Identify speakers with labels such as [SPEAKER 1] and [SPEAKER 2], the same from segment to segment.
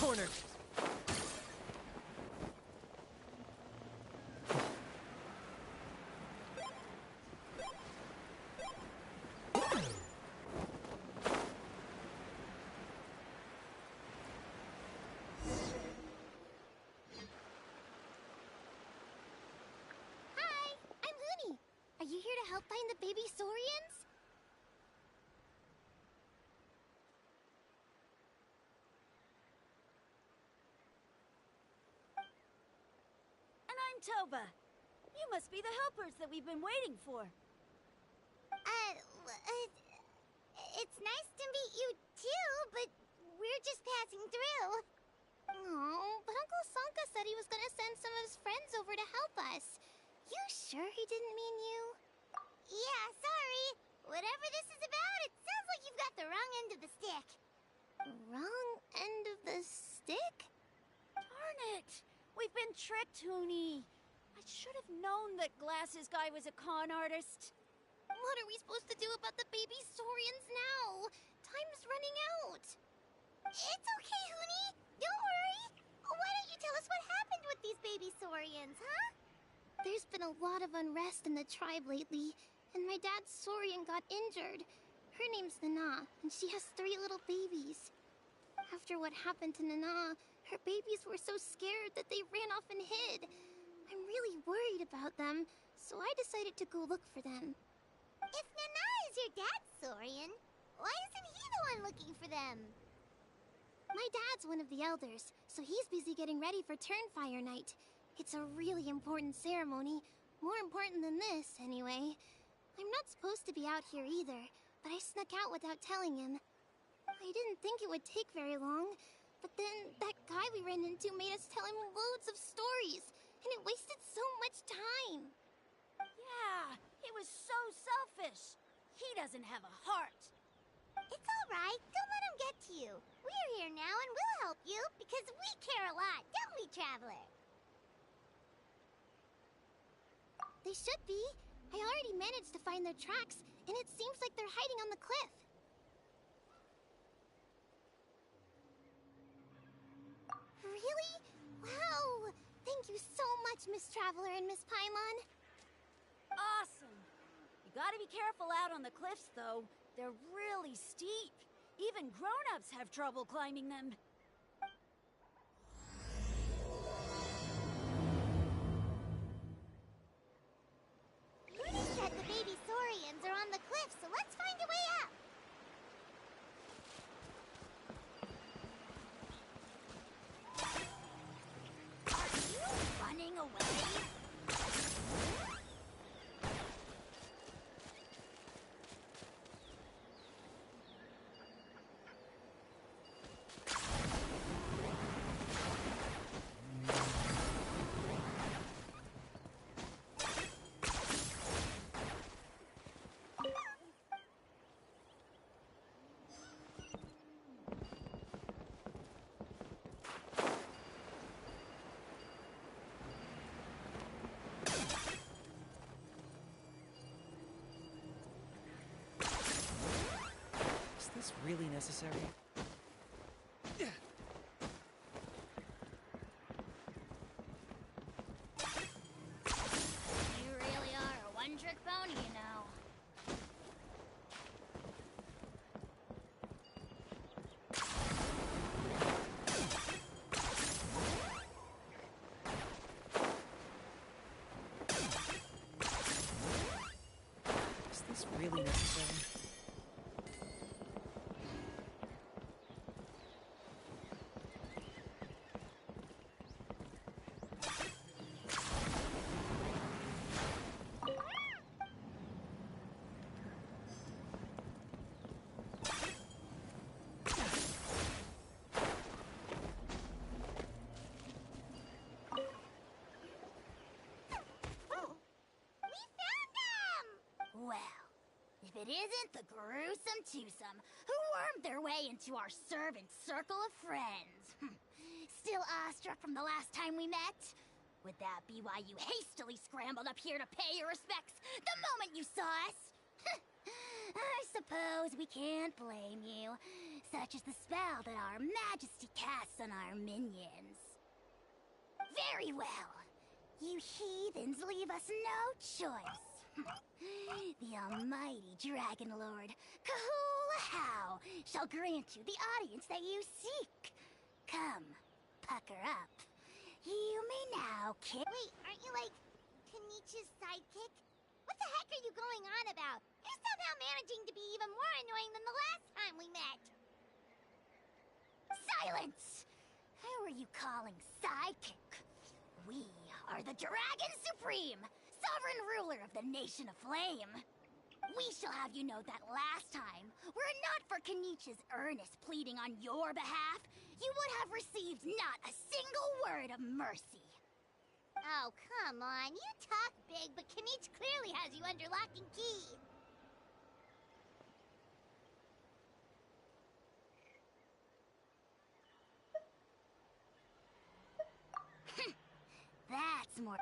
[SPEAKER 1] corner.
[SPEAKER 2] Hi, I'm Huni. Are you here to help find the baby saurians?
[SPEAKER 3] And I'm Toba. You must be the helpers that we've been waiting for.
[SPEAKER 2] It's nice to meet you too, but we're just passing through. Oh, but Uncle Sanka said he was gonna send some of his friends over to help us. You sure he didn't mean you? Yeah, sorry. Whatever this is about, it sounds like you've got the wrong end of the stick. Wrong end of the stick?
[SPEAKER 3] Darn it! We've been tricked, Huni. I should have known that Glasses Guy was a con artist.
[SPEAKER 2] What are we supposed to do about the baby saurians now? Time's running out. It's okay, Huni. Don't worry. Why don't you tell us what happened with these baby saurians, huh? There's been a lot of unrest in the tribe lately, and my dad's saurian got injured. Her name's Nana, and she has 3 little babies. After what happened to Nana, her babies were so scared that they ran off and hid. I'm really worried about them, so I decided to go look for them. If Nana is your dad's saurian, why isn't he the one looking for them? My dad's one of the elders, so he's busy getting ready for Turnfire Night. It's a really important ceremony, more important than this, anyway. I'm not supposed to be out here either, but I snuck out without telling him. I didn't think it would take very long, but then that guy we ran into made us tell him loads of stories, and it wasted so much time.
[SPEAKER 3] Yeah, he was so selfish. He doesn't have a heart.
[SPEAKER 2] It's all right. Don't let him get to you. We're here now and we'll help you because we care a lot, don't we, Traveler? They should be. I already managed to find their tracks, and it seems like they're hiding on the cliff. Really? Wow! Thank you so much, Miss Traveler and Miss Paimon.
[SPEAKER 3] Awesome. You gotta be careful out on the cliffs, though. They're really steep. Even grown-ups have trouble climbing them.
[SPEAKER 2] Huni said the baby saurians are on the cliff, so let's find a way up.
[SPEAKER 3] Are you running away?
[SPEAKER 1] Is this really necessary?
[SPEAKER 2] You really are a one-trick pony, you know.
[SPEAKER 1] Is this really necessary?
[SPEAKER 2] We found them! Well, if it isn't the gruesome twosome who wormed their way into our servant circle of friends. Still awestruck from the last time we met? Would that be why you hastily scrambled up here to pay your respects the moment you saw us? I suppose we can't blame you. Such is the spell that our Majesty casts on our minions. Very well. You heathens leave us no choice. The almighty Dragon Lord, Kahula shall grant you the audience that you seek. Come, pucker up. You may now kick. Wait, aren't you like Kinich's sidekick? What the heck are you going on about? You're somehow managing to be even more annoying than the last time we met. Silence! Who are you calling sidekick? We are the Dragon Supreme, sovereign ruler of the Nation of Flame. We shall have you know that last time, were it not for Kinich's earnest pleading on your behalf, you would have received not a single word of mercy. Oh, come on. You talk big, but Kinich clearly has you under lock and key. That's more...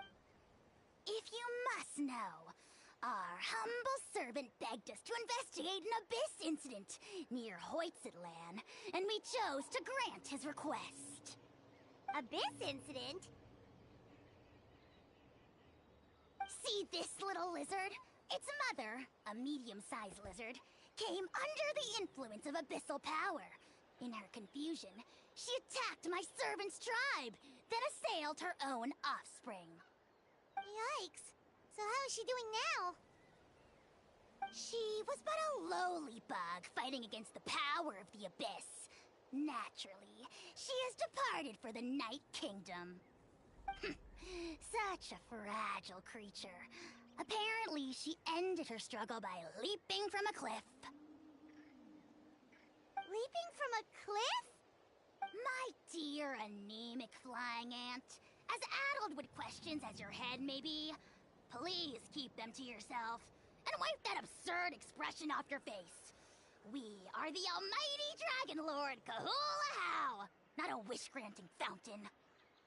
[SPEAKER 2] If you must know, our humble servant begged us to investigate an abyss incident near Hoytzitlan, and we chose to grant his request. Abyss incident? See this little lizard? Its mother, a medium-sized lizard, came under the influence of abyssal power. In her confusion, she attacked my servant's tribe, then assailed her own offspring. Yikes! So how is she doing now? She was but a lowly bug fighting against the power of the abyss. Naturally, she has departed for the Night Kingdom. Such a fragile creature. Apparently, she ended her struggle by leaping from a cliff. Leaping from a cliff? My dear anemic flying ant, as addled with questions as your head may be, please keep them to yourself, and wipe that absurd expression off your face. We are the almighty Dragon Lord Kahula, not a wish-granting fountain.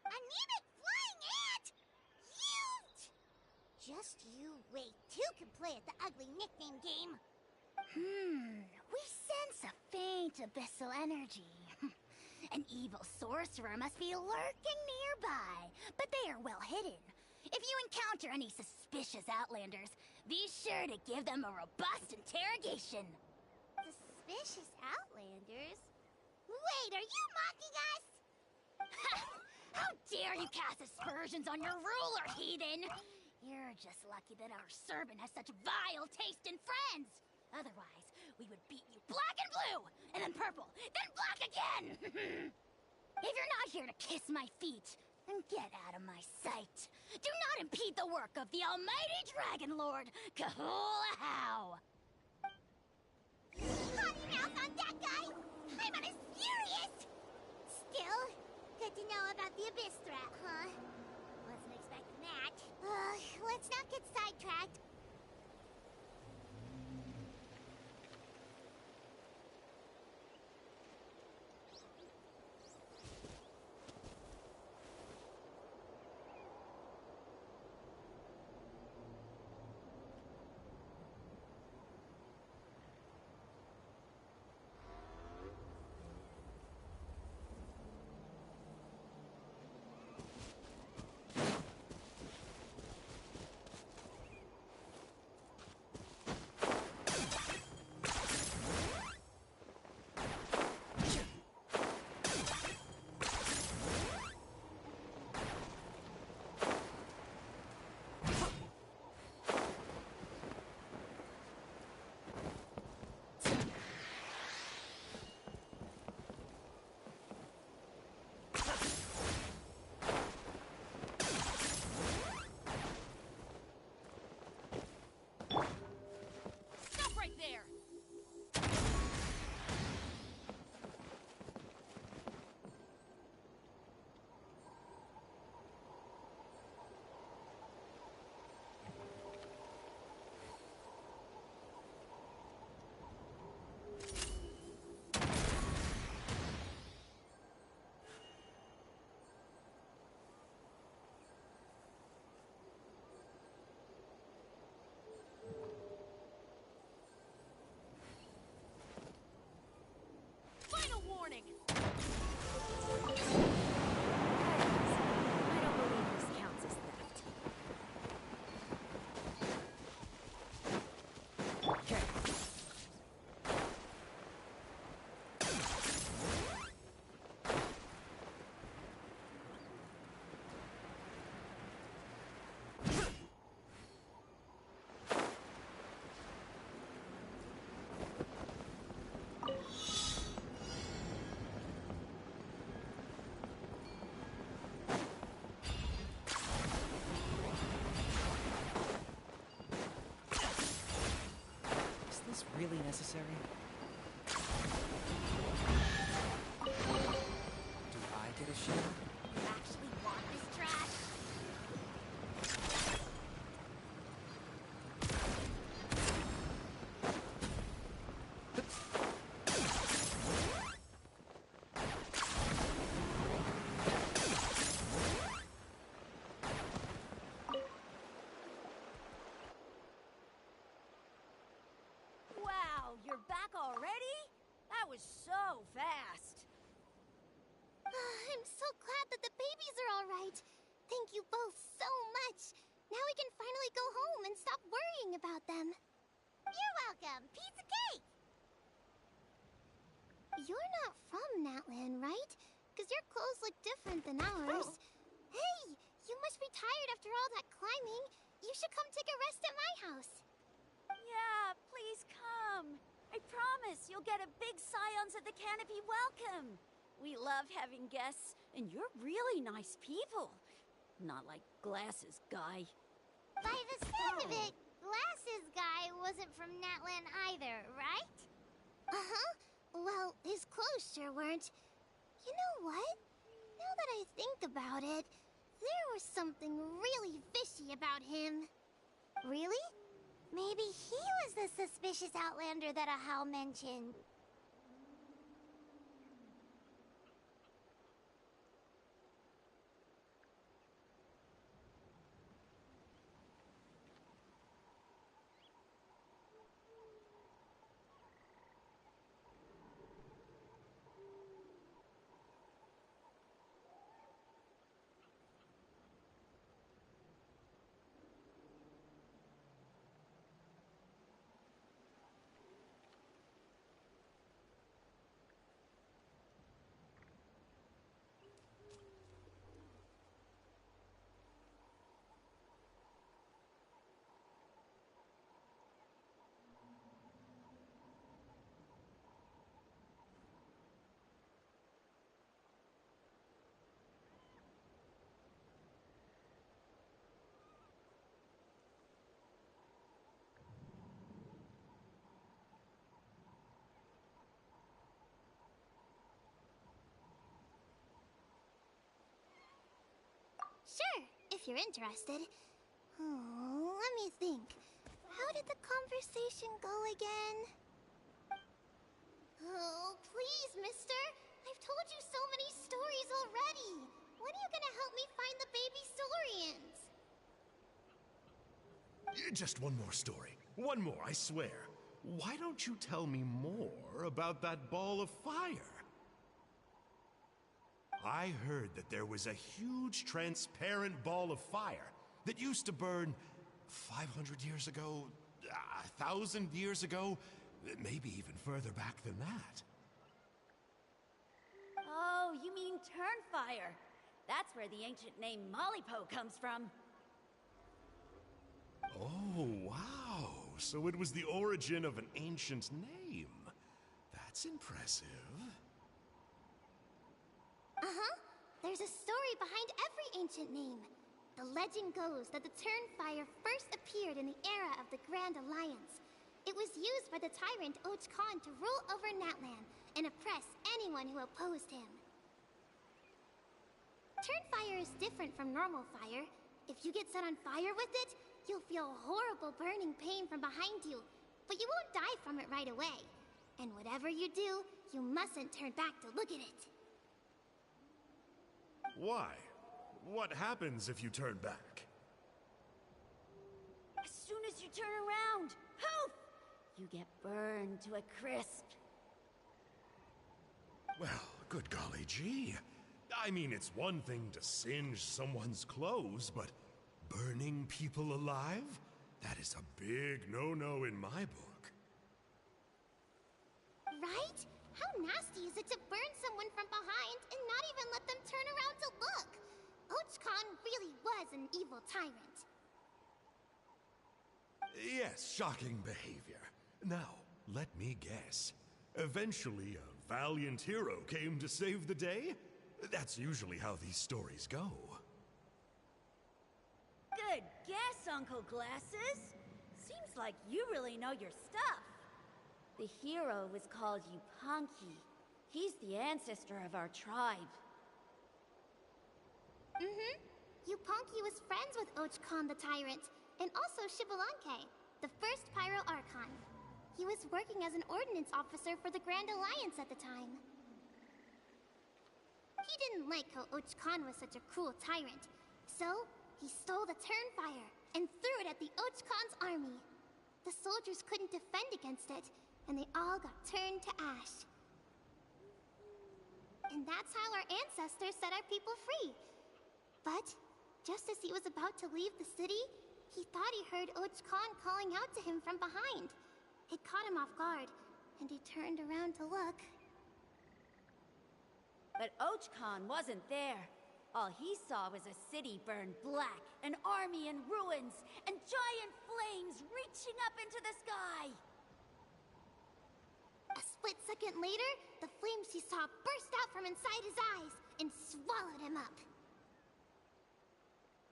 [SPEAKER 2] Anemic flying ant! Just you wait. Two can play at the ugly nickname game. We sense a faint abyssal energy. An evil sorcerer must be lurking nearby, but they are well hidden. If you encounter any suspicious outlanders, be sure to give them a robust interrogation. Suspicious outlanders? Wait, are you mocking us? How dare you cast aspersions on your ruler, heathen! You're just lucky that our servant has such vile taste in friends. Otherwise, we would beat you black and blue, and then purple, then black again! If you're not here to kiss my feet, then get out of my sight. Do not impede the work of the almighty Dragon Lord, Kahula. Potty mouth on that guy! I'm on his furious! Still, good to know about the abyss threat, huh? Wasn't expecting that. Let's not get sidetracked.
[SPEAKER 3] running. I don't believe this counts as theft.
[SPEAKER 1] Okay. Is this really necessary? Do I get a share?
[SPEAKER 2] You actually want this trash?
[SPEAKER 3] Wow, you're back already? That was so fast.
[SPEAKER 2] I'm so glad that the babies are all right. Thank you both so much. Now we can finally go home and stop worrying about them. You're welcome. Pizza cake! You're not from Natlan, right? Because your clothes look different than ours. Hey, you must be tired after all that climbing. You should come take a rest at my house.
[SPEAKER 3] Yeah, please come. I promise you'll get a big Scions at the Canopy welcome. We love having guests, and you're really nice people. Not like Glasses Guy.
[SPEAKER 2] By the sound of it, Glasses Guy wasn't from Natlan either, right? Uh-huh. Well, his clothes sure weren't. You know what? Now that I think about it, there was something really fishy about him. Really? Maybe he was the suspicious outlander that Ahau mentioned. Sure, if you're interested. Oh, let me think. How did the conversation go again? Oh, please, mister. I've told you so many stories already. When are you gonna help me find the baby Saurians?
[SPEAKER 4] Just one more story. One more, I swear. Why don't you tell me more about that ball of fire? I heard that there was a huge transparent ball of fire that used to burn 500 years ago, 1,000 years ago, maybe even further back than that.
[SPEAKER 3] Oh, you mean Turnfire. That's where the ancient name Mollypo comes from.
[SPEAKER 4] Oh, wow. So it was the origin of an ancient name. That's impressive.
[SPEAKER 2] Uh-huh. There's a story behind every ancient name. The legend goes that the Turnfire first appeared in the era of the Grand Alliance. It was used by the tyrant Och Khan to rule over Natlan and oppress anyone who opposed him. Turnfire is different from normal fire. If you get set on fire with it, you'll feel horrible burning pain from behind you, but you won't die from it right away. And whatever you do, you mustn't turn back to look at it.
[SPEAKER 4] Why? What happens if you turn back?
[SPEAKER 3] As soon as you turn around, poof! You get burned to a crisp.
[SPEAKER 4] Well, Good golly gee. I mean, it's one thing to singe someone's clothes, but burning people alive? That is a big no-no in my book.
[SPEAKER 2] Right? How nasty is it to burn someone from behind and not even let them turn around to look? Ochkon really was an evil tyrant.
[SPEAKER 4] Yes, shocking behavior. Now, let me guess. Eventually, a valiant hero came to save the day? That's usually how these stories go.
[SPEAKER 3] Good guess, Uncle Glasses. Seems like you really know your stuff. The hero was called Yupanqui. He's the ancestor of our tribe.
[SPEAKER 2] Yupanqui was friends with Ochkon the Tyrant, and also Shibalanke, the first Pyro Archon. He was working as an ordnance officer for the Grand Alliance at the time. He didn't like how Ochkon was such a cruel tyrant, so he stole the Turnfire and threw it at the Ochkon's army. The soldiers couldn't defend against it, and they all got turned to ash. And that's how our ancestors set our people free. But just as he was about to leave the city, he thought he heard Ochkon calling out to him from behind. It caught him off guard, and he turned around to look.
[SPEAKER 3] But Ochkon wasn't there. All he saw was a city burned black, an army in ruins, and giant flames reaching up into the sky.
[SPEAKER 2] A split second later, the flames he saw burst out from inside his eyes and swallowed him up.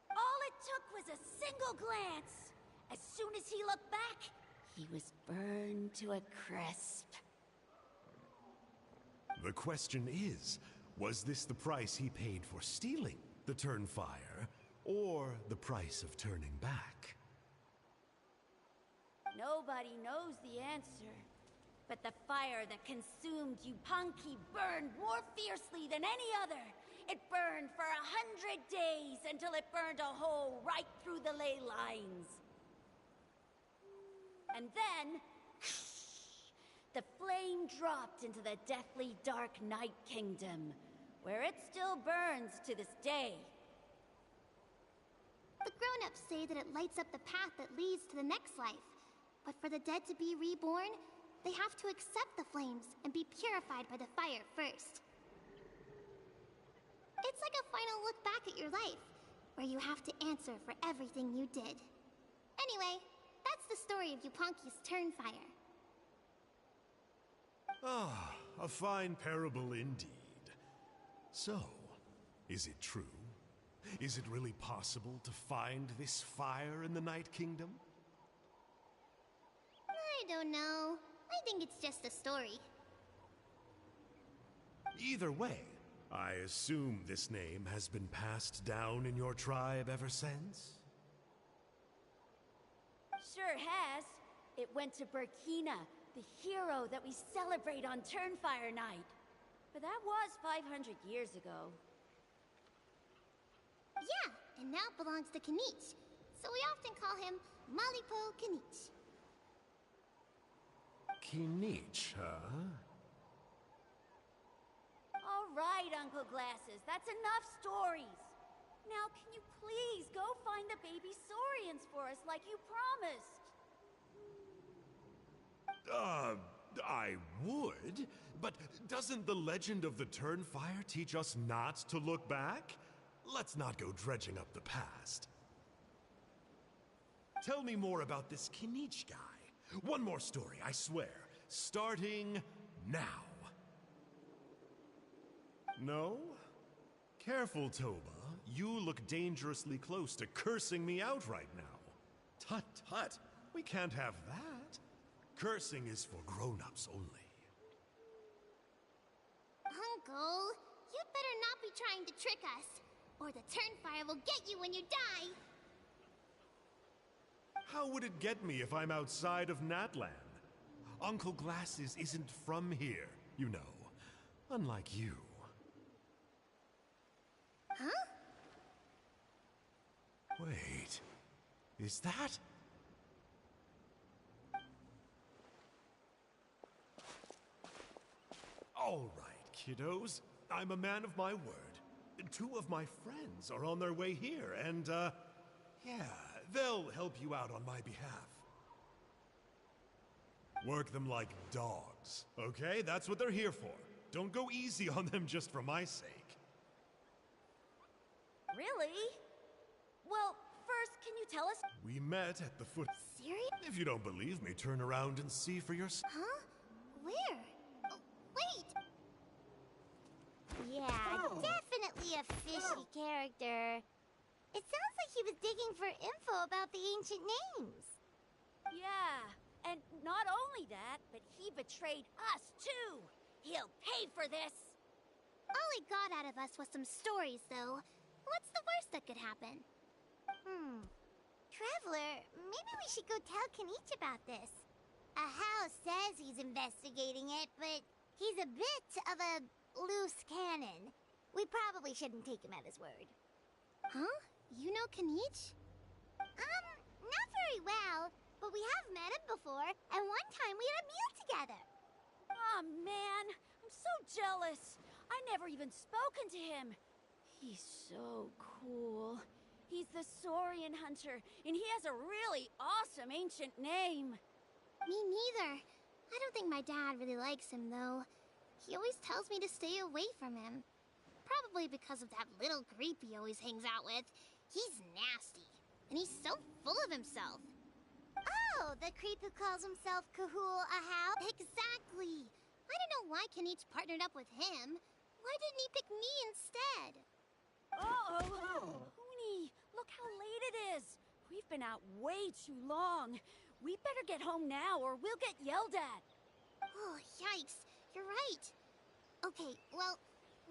[SPEAKER 3] All it took was a single glance. As soon as he looked back, he was burned to a crisp.
[SPEAKER 4] The question is, was this the price he paid for stealing the Turnfire, or the price of turning back?
[SPEAKER 3] Nobody knows the answer. But the fire that consumed Yupanqui burned more fiercely than any other. It burned for 100 days until it burned a hole right through the ley lines. And then, the flame dropped into the deathly dark Night Kingdom, where it still burns to this day.
[SPEAKER 2] The grown-ups say that it lights up the path that leads to the next life. But for the dead to be reborn, they have to accept the flames and be purified by the fire first. It's like a final look back at your life, where you have to answer for everything you did. Anyway, that's the story of Yupanqui's Turnfire.
[SPEAKER 4] Ah, a fine parable indeed. So, is it true? Is it really possible to find this fire in the Night Kingdom?
[SPEAKER 2] I don't know. I think it's just a story.
[SPEAKER 4] Either way, I assume this name has been passed down in your tribe ever since?
[SPEAKER 3] Sure has. It went to Burkina, the hero that we celebrate on Turnfire Night. But that was 500 years ago.
[SPEAKER 2] Yeah, and now it belongs to Kinich. So we often call him Malipo Kinich.
[SPEAKER 4] Kinich, huh?
[SPEAKER 3] All right, Uncle Glasses, that's enough stories. Now, can you please go find the baby Saurians for us like you promised?
[SPEAKER 4] I would, but doesn't the legend of the Turnfire teach us not to look back? Let's not go dredging up the past. Tell me more about this Kinich guy. One more story, I swear. Starting now. No? Careful, Toba. You look dangerously close to cursing me out right now. Tut tut. We can't have that. Cursing is for grown-ups only.
[SPEAKER 2] Uncle, you'd better not be trying to trick us, or the Turnfire will get you when you die.
[SPEAKER 4] How would it get me if I'm outside of Natlan? Uncle Glasses isn't from here, you know. Unlike you.
[SPEAKER 2] Huh?
[SPEAKER 4] Wait. Is that? All right, kiddos. I'm a man of my word. Two of my friends are on their way here, and, yeah, they'll help you out on my behalf. Work them like dogs, okay? That's what they're here for. Don't go easy on them just for my sake.
[SPEAKER 3] Really? Well, first, can you tell us?
[SPEAKER 4] We met at the foot...
[SPEAKER 2] Serious?
[SPEAKER 4] If you don't believe me, turn around and see for yourself.
[SPEAKER 2] Huh? Where? Oh, wait! Yeah, definitely a fishy character. It sounds like he was digging for info about the ancient names.
[SPEAKER 3] Yeah, and not only that, but he betrayed us too. He'll pay for this.
[SPEAKER 2] All he got out of us was some stories, though. What's the worst that could happen? Traveler, maybe we should go tell Kinich about this. Ahau says he's investigating it, but he's a bit of a loose cannon. We probably shouldn't take him at his word. Huh? You know Kinich? Not very well, but we have met him before, and one time we had a meal together.
[SPEAKER 3] Aw, man, I'm so jealous. I never even spoken to him. He's so cool. He's the Saurian hunter, and he has a really awesome ancient name.
[SPEAKER 2] Me neither. I don't think my dad really likes him, though. He always tells me to stay away from him. Probably because of that little creep he always hangs out with. He's nasty, and he's so full of himself. Oh, the creep who calls himself Kahul Ahau? Exactly. I don't know why Kinich partnered up with him. Why didn't he pick me instead?
[SPEAKER 3] Uh-oh. Huni, look how late it is. We've been out way too long. We better get home now or we'll get yelled at.
[SPEAKER 2] Oh, yikes. You're right. Okay, well,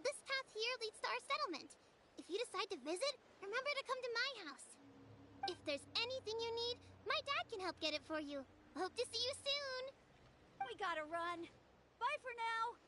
[SPEAKER 2] this path here leads to our settlement. If you decide to visit, remember to come to my house. If there's anything you need, my dad can help get it for you. Hope to see you soon.
[SPEAKER 3] We gotta run. Bye for now.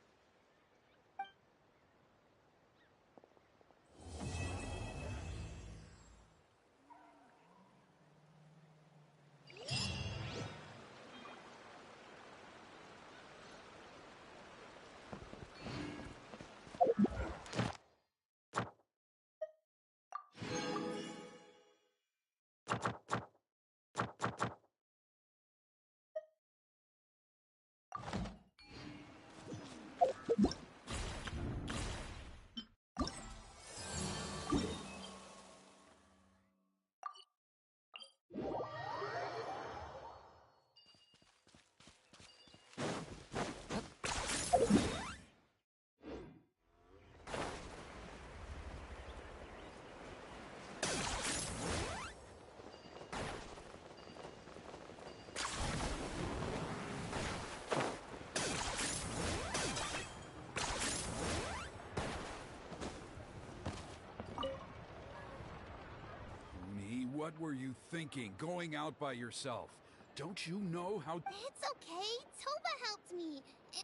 [SPEAKER 5] What were you thinking, going out by yourself? Don't you know how
[SPEAKER 2] It's okay. Toba helped me.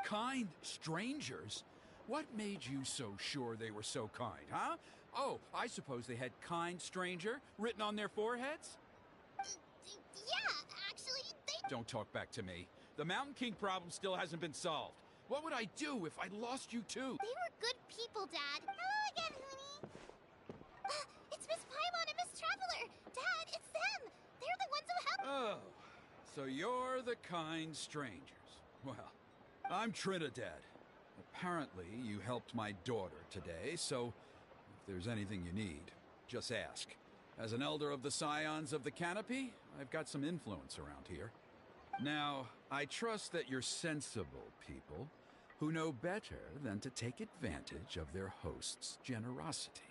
[SPEAKER 5] kind strangers? What made you so sure they were so kind, huh? Oh, I suppose they had kind stranger written on their foreheads?
[SPEAKER 2] Yeah, actually, they...
[SPEAKER 5] Don't talk back to me. The Mountain King problem still hasn't been solved. What would I do if I lost you too?
[SPEAKER 2] They were good people, Dad. Hello again, Huni. It's Miss Paimon and Miss Traveler. Dad, it's them. They're the ones who helped.
[SPEAKER 5] Oh, so you're the kind strangers. Well, I'm Trinidad. Apparently, you helped my daughter today, so if there's anything you need, just ask. As an elder of the Scions of the Canopy, I've got some influence around here. Now, I trust that you're sensible people who know better than to take advantage of their host's generosity.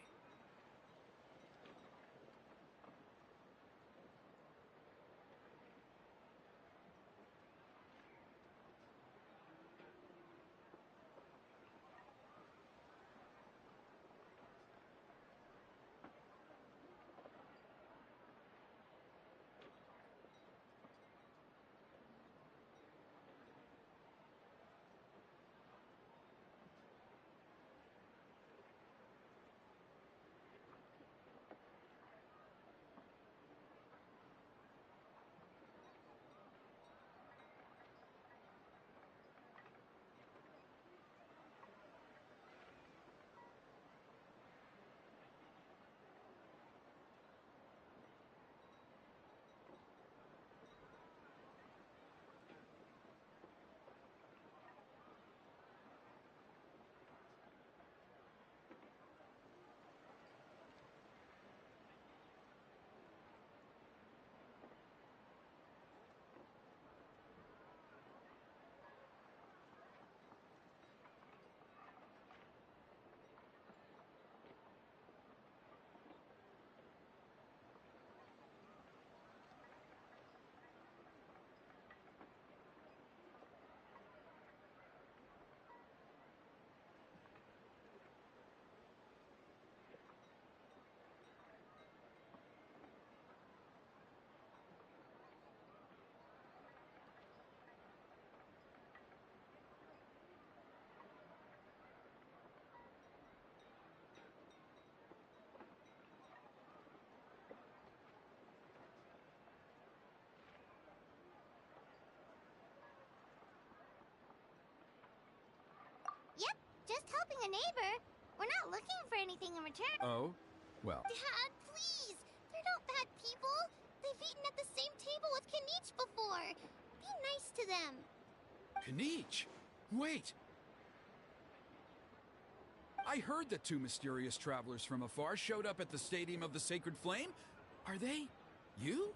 [SPEAKER 2] neighbor. We're not looking for anything in return.
[SPEAKER 5] Oh? Well.
[SPEAKER 2] Dad, please! They're not bad people. They've eaten at the same table with Kinich before. Be nice to them.
[SPEAKER 5] Kinich? Wait! I heard that two mysterious travelers from afar showed up at the Stadium of the Sacred Flame. Are they you?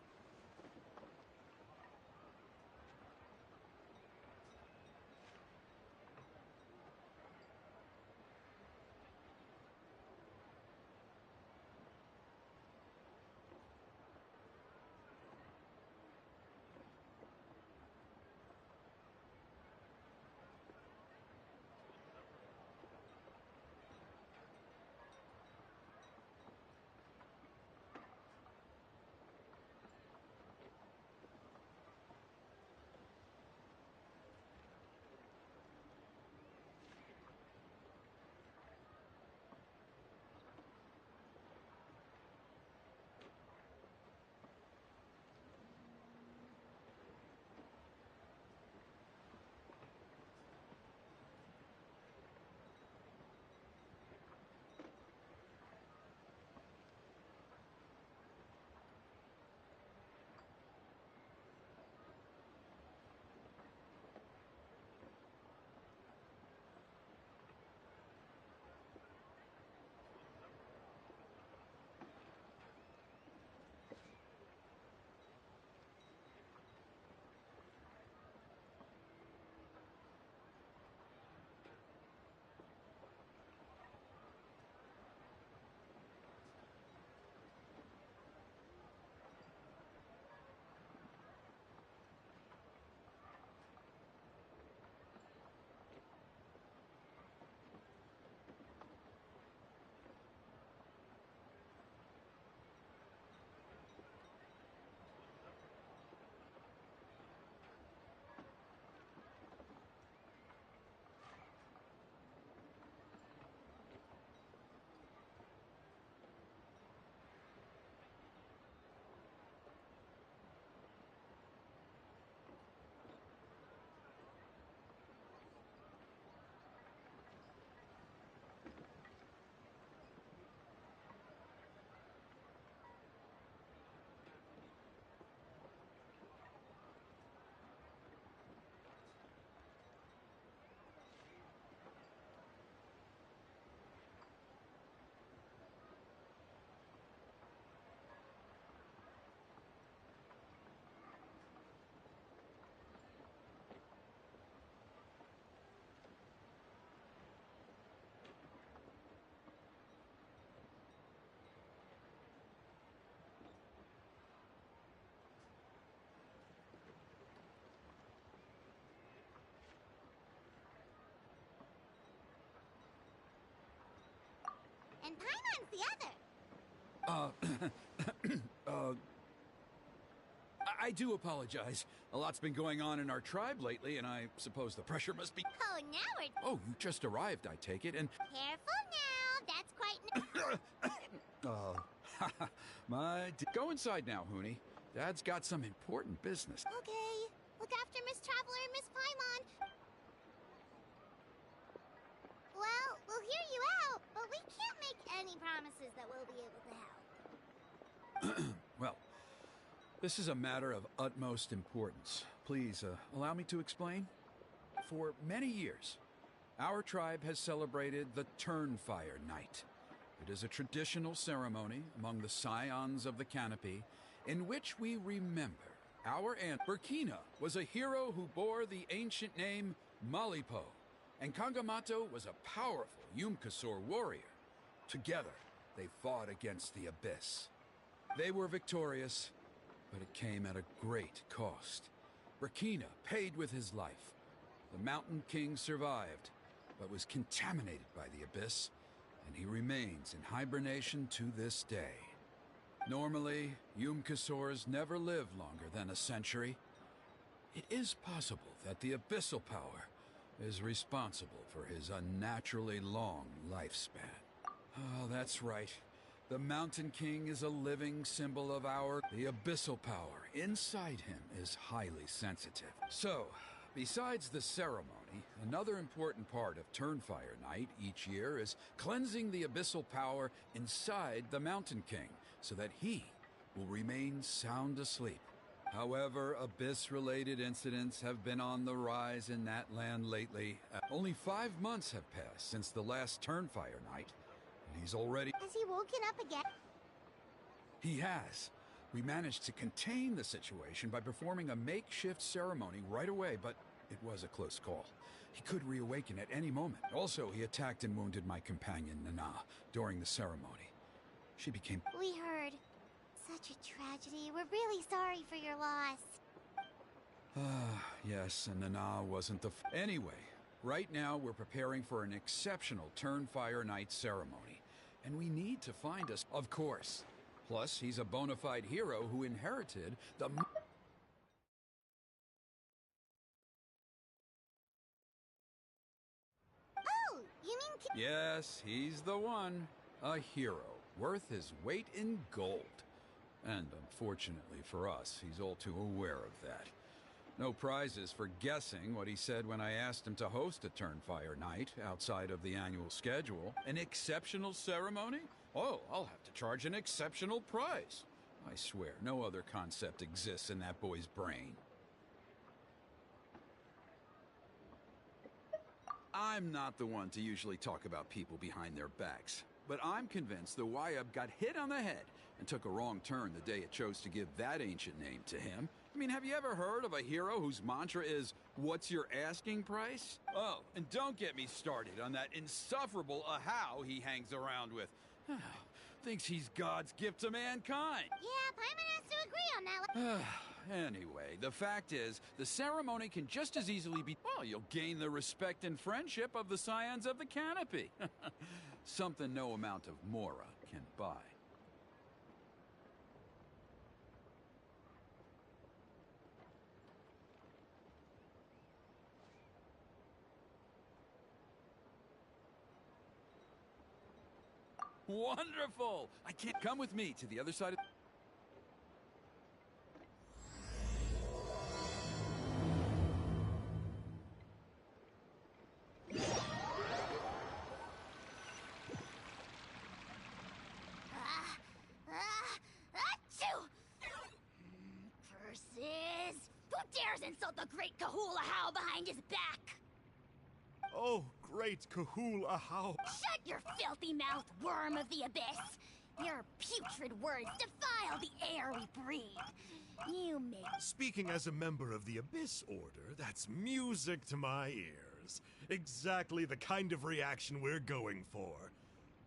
[SPEAKER 2] And Paimon's the other.
[SPEAKER 5] I do apologize. A lot's been going on in our tribe lately, and I suppose the pressure must be...
[SPEAKER 2] Oh, now we're...
[SPEAKER 5] Oh, you just arrived, I take it, and...
[SPEAKER 2] Careful now. That's quite...
[SPEAKER 5] Go inside now, Huni. Dad's got some important business.
[SPEAKER 2] Okay. Look after Miss Traveler and Miss Paimon. Well, we'll hear you out, but we can't make any promises that we'll be able to help.
[SPEAKER 5] Well, this is a matter of utmost importance. Please, allow me to explain. For many years, our tribe has celebrated the Turnfire Night. It is a traditional ceremony among the scions of the canopy in which we remember our aunt Burkina was a hero who bore the ancient name Malipo, and Kangamato was a powerful Yumkasor warrior. Together, they fought against the Abyss. They were victorious, but it came at a great cost. Burkina paid with his life. The Mountain King survived, but was contaminated by the Abyss, and he remains in hibernation to this day. Normally, Yumkasors never live longer than a century. It is possible that the Abyssal power is responsible for his unnaturally long lifespan. Oh, that's right. The Mountain King is a living symbol of the Abyssal power inside him is highly sensitive. So, Besides the ceremony, another important part of Turnfire Night each year is cleansing the abyssal power inside the Mountain King so that he will remain sound asleep. However, abyss-related incidents have been on the rise in that land lately. Only 5 months have passed since the last Turnfire Night, and he's already...
[SPEAKER 2] Has he woken up again?
[SPEAKER 5] He has. We managed to contain the situation by performing a makeshift ceremony right away, but it was a close call. He could reawaken at any moment. Also, he attacked and wounded my companion, Nana, during the ceremony. She became...
[SPEAKER 2] We heard. Such a tragedy. We're really sorry for your loss.
[SPEAKER 5] Yes, and Nana wasn't the... Anyway, right now we're preparing for an exceptional Turnfire Night ceremony, and we need to find us... Of course. Plus, he's a bona fide hero who inherited the...
[SPEAKER 2] Oh, you mean...
[SPEAKER 5] Yes, he's the one. A hero, worth his weight in gold. And unfortunately for us, he's all too aware of that. No prizes for guessing what he said when I asked him to host a Turnfire Night outside of the annual schedule. An exceptional ceremony? Oh, I'll have to charge an exceptional price. I swear, no other concept exists in that boy's brain. I'm not the one to usually talk about people behind their backs, but I'm convinced the Wyab got hit on the head and took a wrong turn the day it chose to give that ancient name to him. I mean, have you ever heard of a hero whose mantra is, "What's your asking price?" Oh, and don't get me started on that insufferable Ahau he hangs around with. Thinks he's God's gift to mankind.
[SPEAKER 2] Yeah, Paimon has to agree on that one.
[SPEAKER 5] Anyway, the fact is, the ceremony can just as easily be... Well, you'll gain the respect and friendship of the Scions of the Canopy. Something no amount of Mora can buy. Wonderful! I can't come with me to the other side of...
[SPEAKER 2] Achoo! Curses! Who dares insult the great Kahul Ahau behind his back?
[SPEAKER 4] Oh, great Kahul Ahau.
[SPEAKER 2] Shut your filthy mouth, worm of the abyss! Your putrid words defile the air we breathe. You make...
[SPEAKER 4] Speaking as a member of the Abyss Order, that's music to my ears. Exactly the kind of reaction we're going for.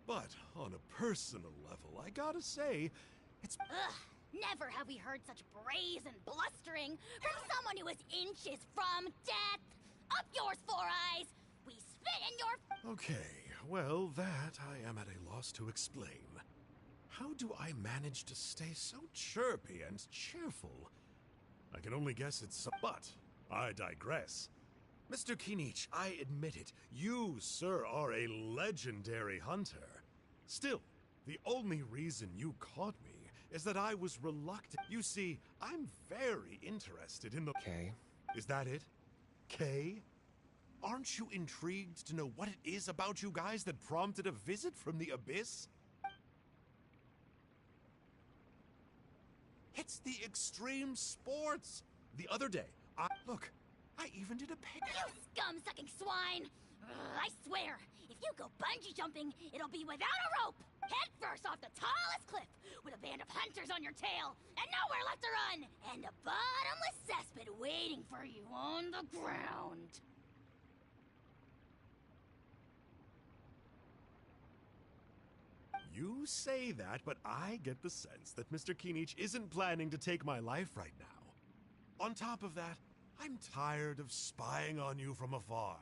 [SPEAKER 4] But on a personal level, I gotta say, it's...
[SPEAKER 2] Ugh! Never have we heard such brazen blustering from someone who is inches from death! Up yours, Four Eyes! We spit in your...
[SPEAKER 4] Okay, well, that I am at a loss to explain. How do I manage to stay so chirpy and cheerful? I can only guess it's... But I digress. Mr. Kinich, I admit it. You, sir, are a legendary hunter. Still, the only reason you caught me is that I was reluctant. You see, I'm very interested in the...
[SPEAKER 1] Okay.
[SPEAKER 4] Is that it? K? Aren't you intrigued to know what it is about you guys that prompted a visit from the Abyss? It's the extreme sports! The other day, Look, I even did a pig...
[SPEAKER 2] You scum-sucking swine! I swear, if you go bungee jumping, it'll be without a rope! Head first off the tallest cliff, with a band of hunters on your tail, and nowhere left to run, and a bottomless cesspit waiting for you on the ground.
[SPEAKER 4] You say that, but I get the sense that Mr. Kinich isn't planning to take my life right now. On top of that, I'm tired of spying on you from afar.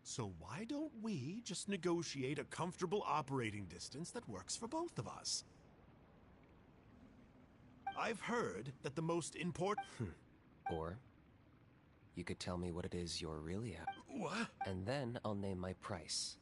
[SPEAKER 4] So why don't we just negotiate a comfortable operating distance that works for both of us? I've heard that the most important...
[SPEAKER 1] Or you could tell me what it is you're really at.
[SPEAKER 4] What?
[SPEAKER 1] And then I'll name my price.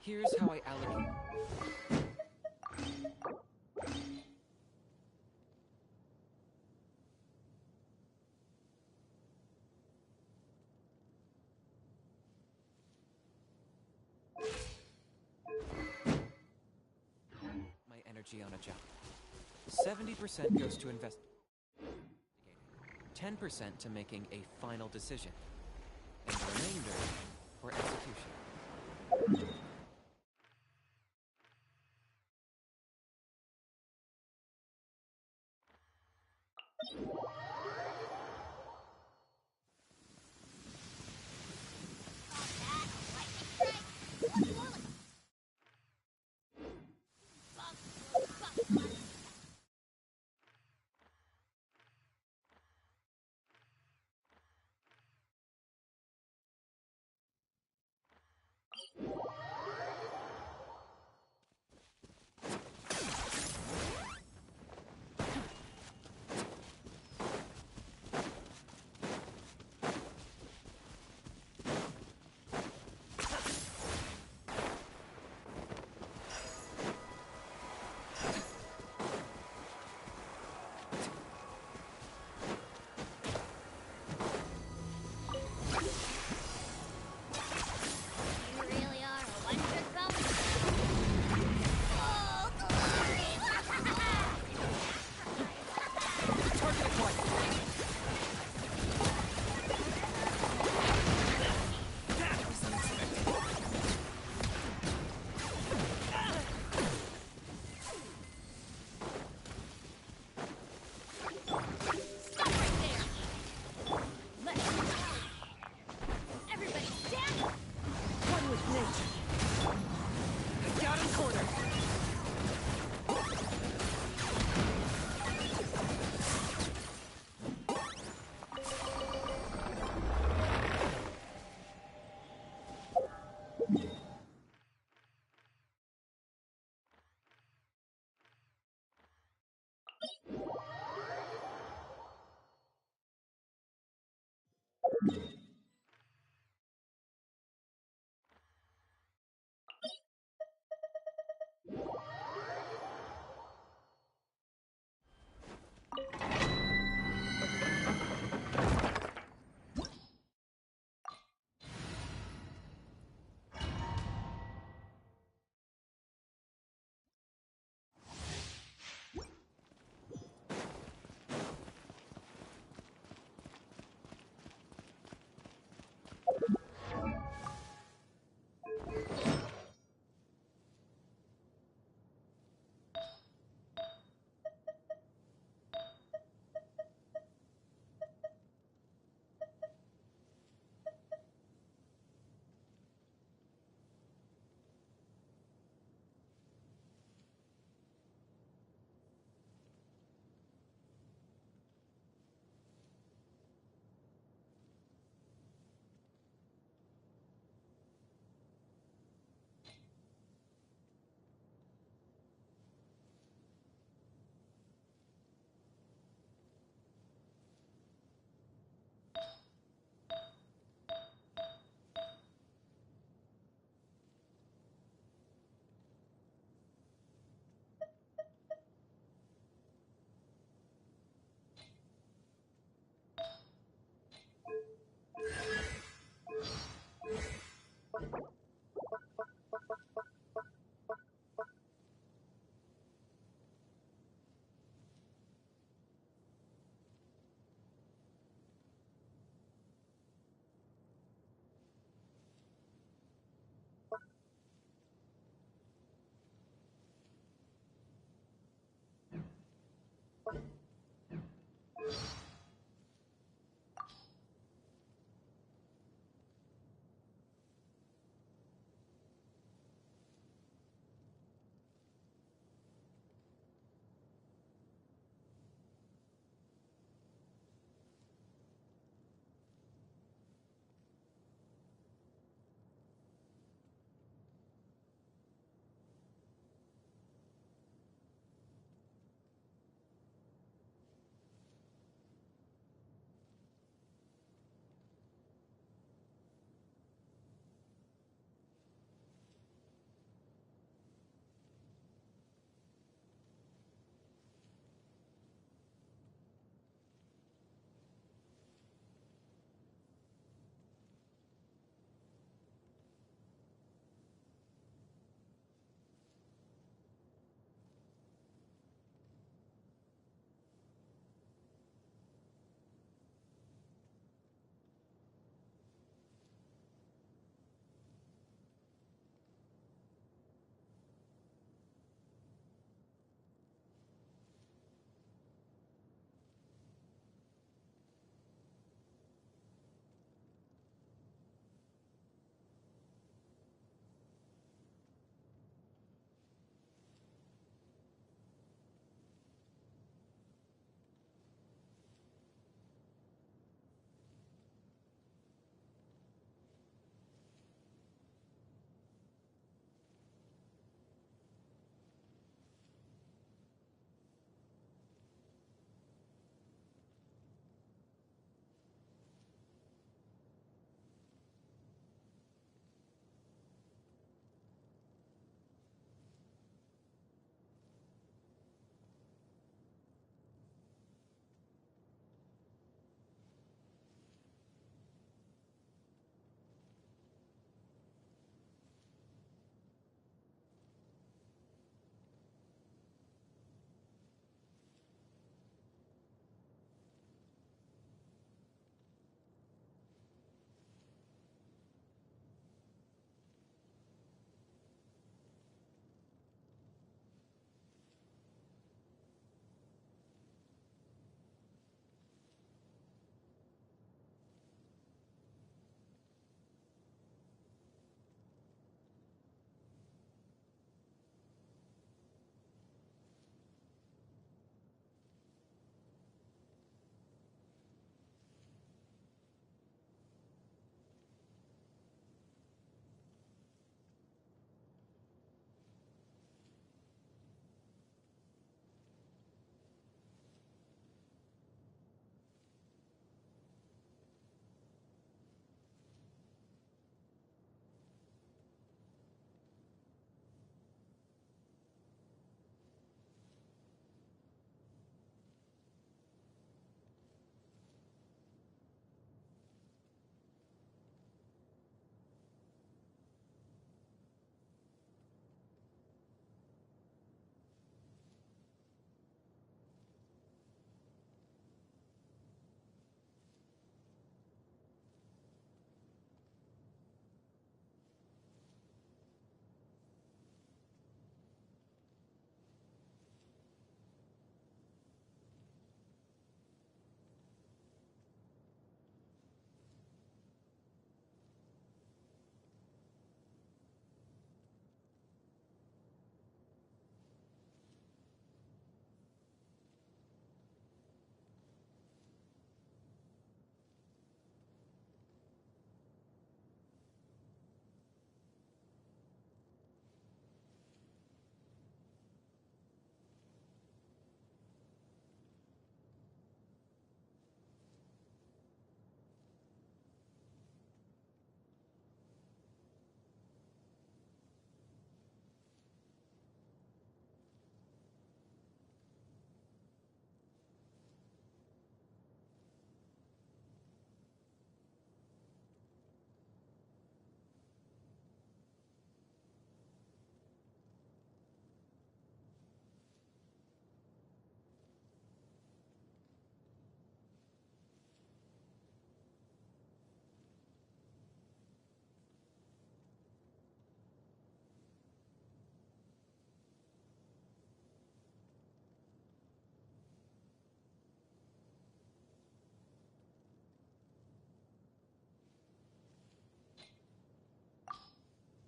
[SPEAKER 1] Here's how I allocate. My energy on a job. 70% goes to investigating. 10% to making a final decision. And the remainder for execution.
[SPEAKER 2] You really are a wonder going. Oh, glory!
[SPEAKER 1] Target acquired. That was unexpected.
[SPEAKER 3] Stop right there! Let's go! Everybody stand!
[SPEAKER 1] One with nature. I got him cornered.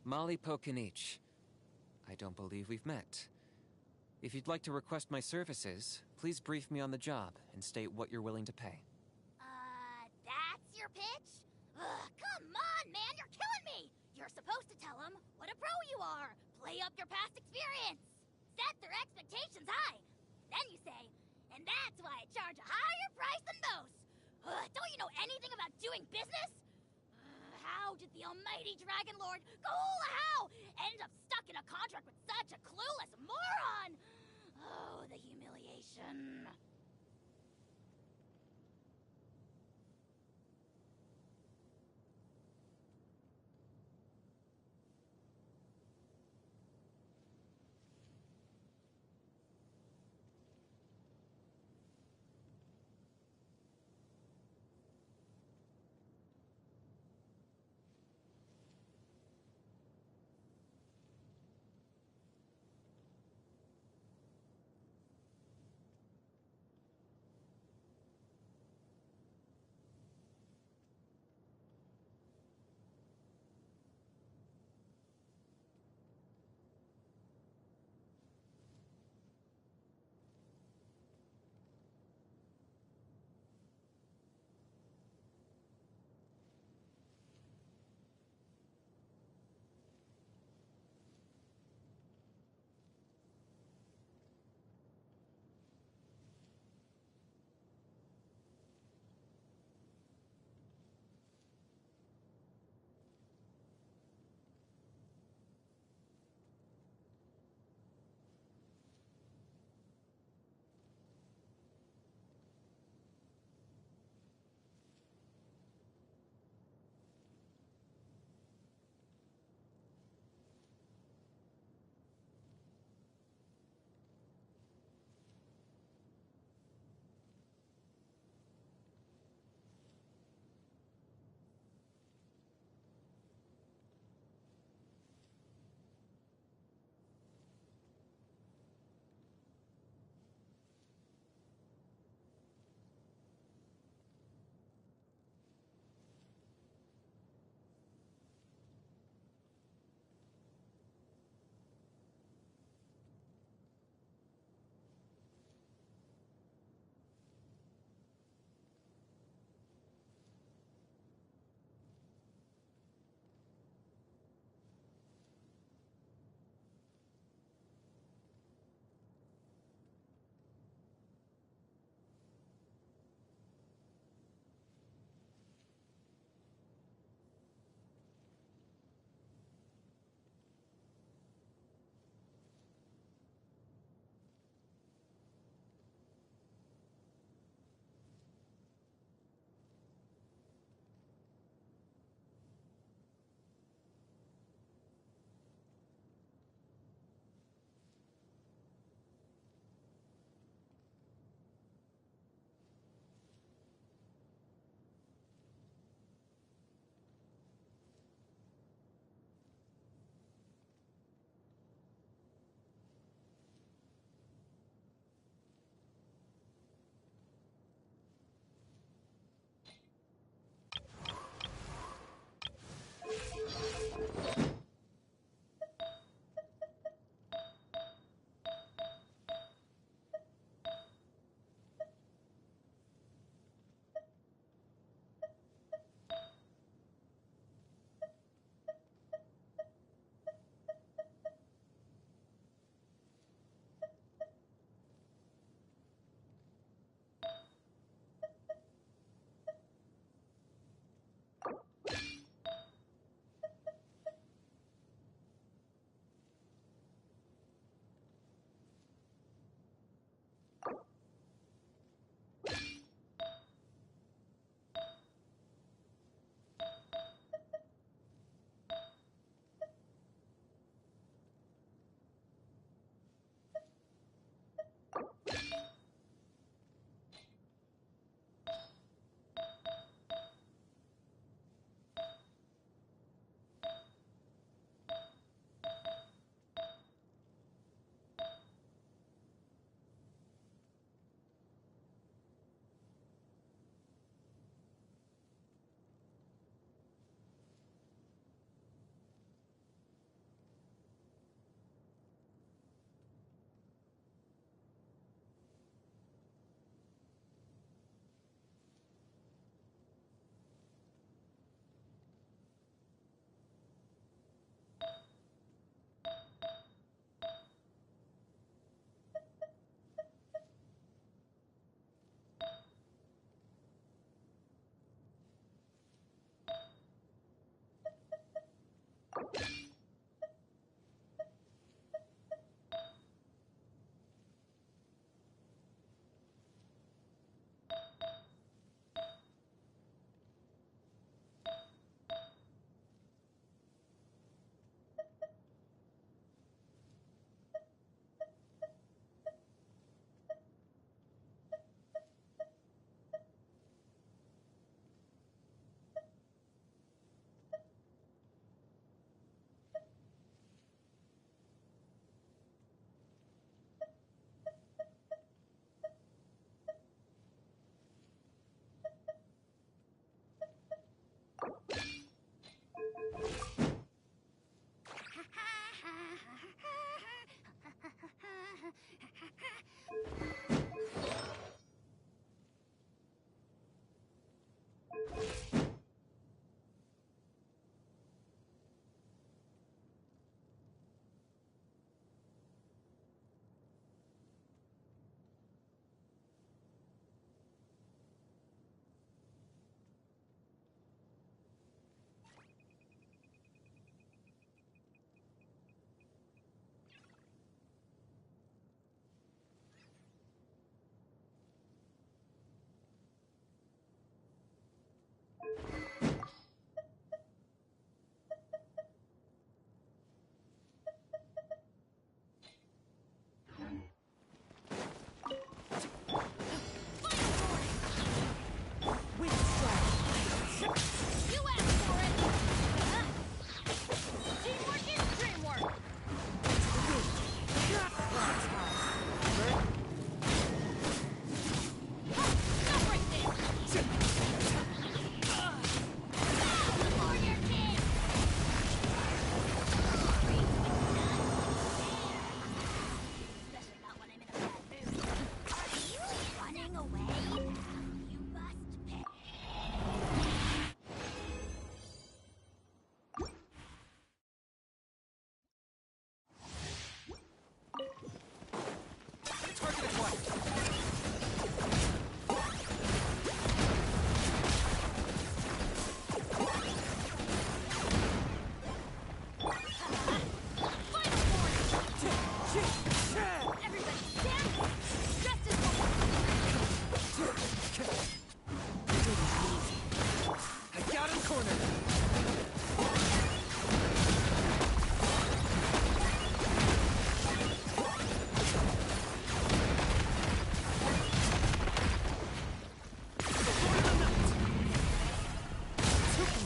[SPEAKER 1] Molly Kinich. I don't believe we've met. If you'd like to request my services, please brief me on the job and state what you're willing to pay.
[SPEAKER 2] That's your pitch? Ugh, come on, man, you're killing me! You're supposed to tell them what a pro you are, play up your past experience, set their expectations high. Then you say, and that's why I charge a higher price than most. Don't you know anything about doing business? How did the almighty Dragon Lord How end up stuck in a contract with such a clueless moron? Oh, the humiliation.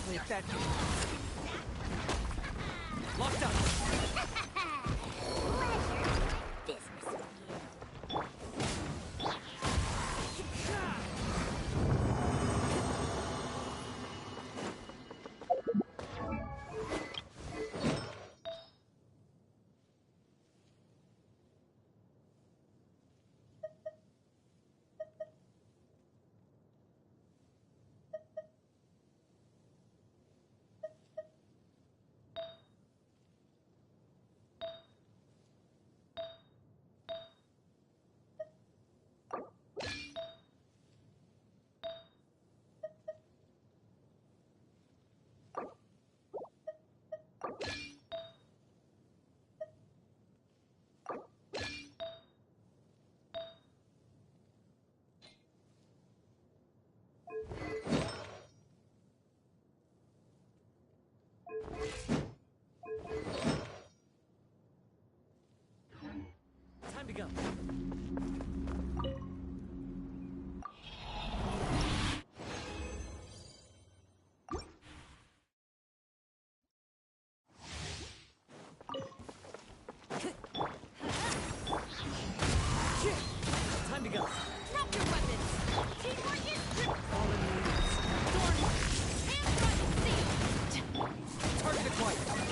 [SPEAKER 1] Take that. Locked up.
[SPEAKER 2] Business with you.
[SPEAKER 1] Time to go. Time to go.
[SPEAKER 3] Drop your weapons! Teamwork is
[SPEAKER 1] All in leads.
[SPEAKER 3] and run sealed!
[SPEAKER 1] Target acquired.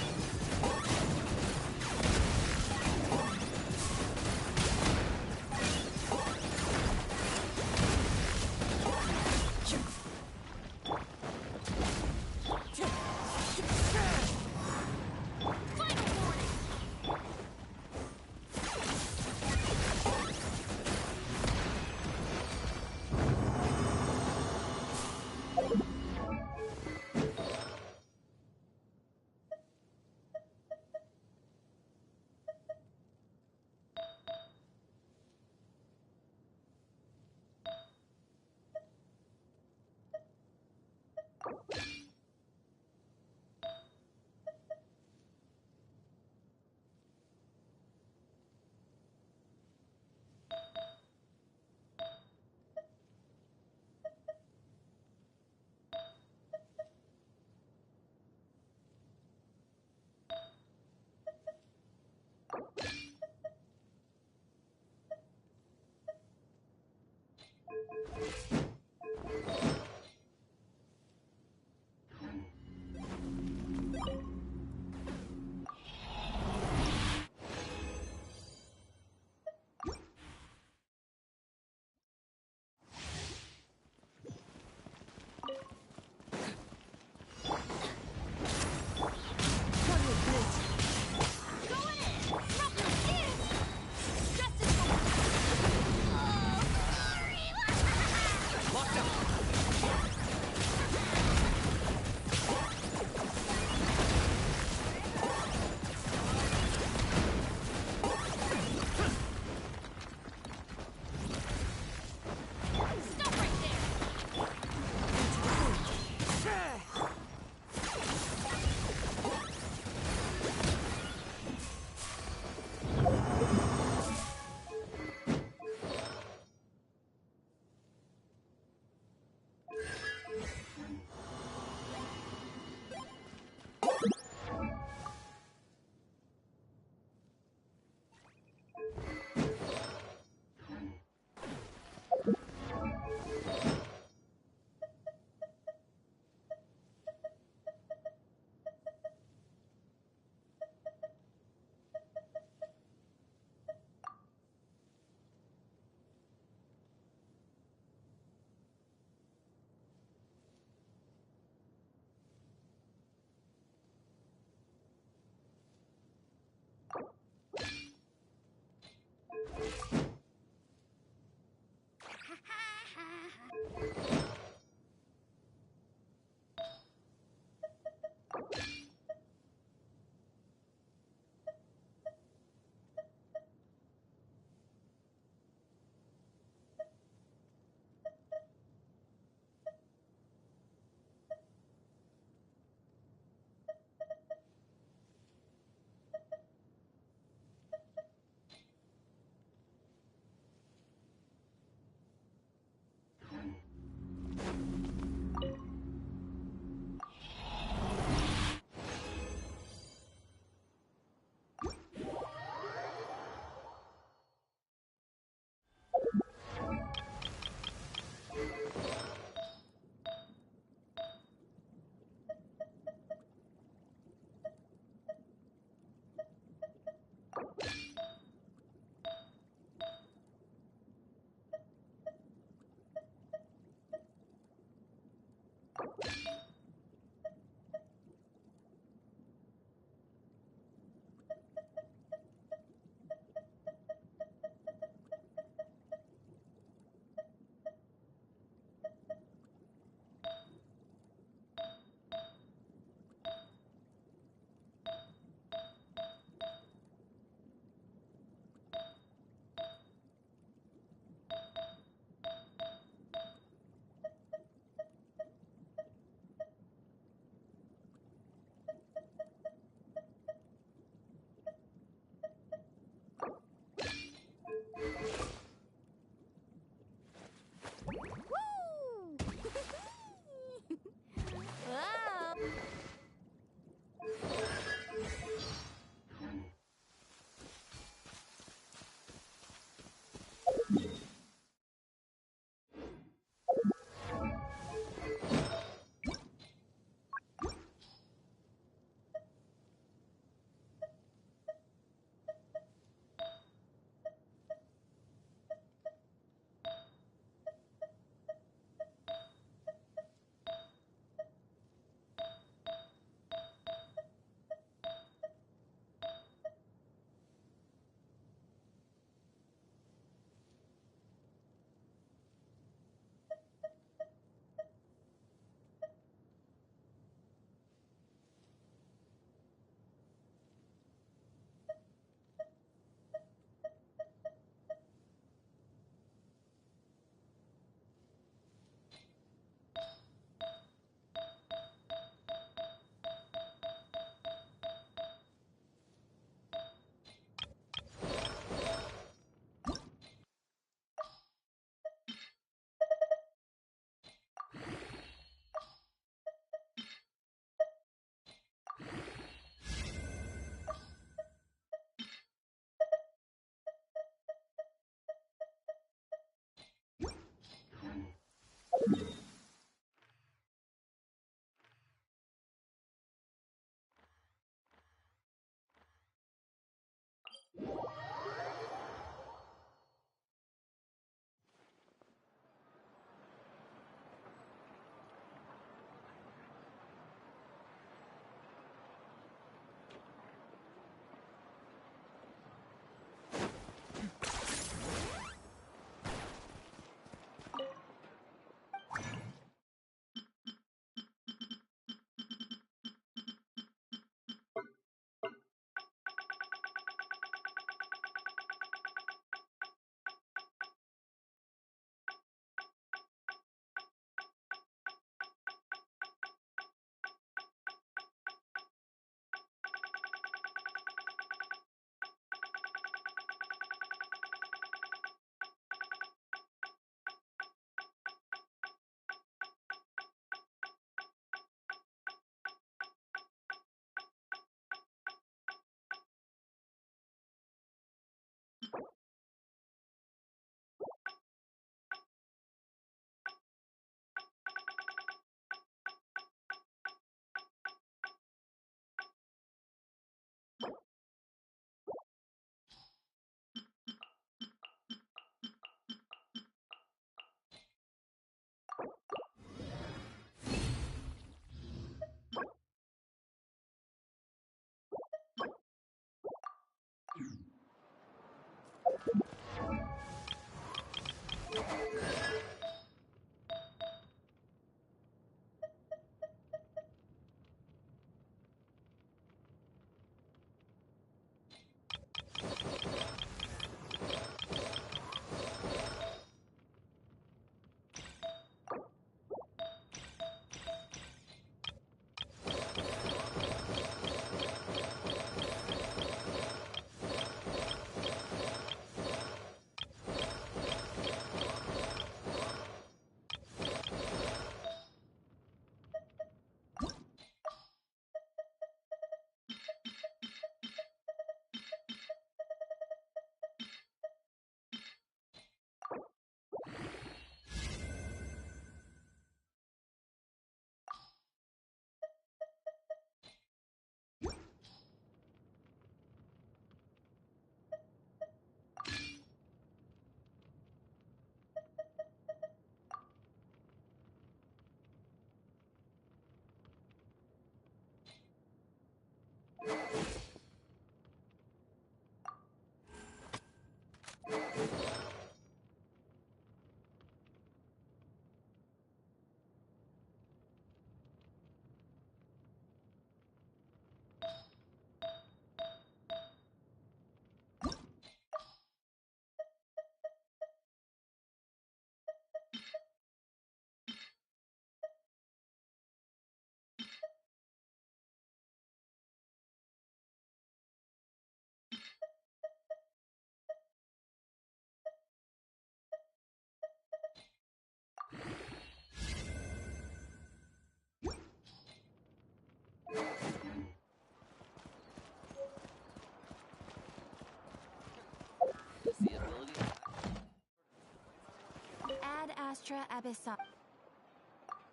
[SPEAKER 6] Ad Astra Abyssal.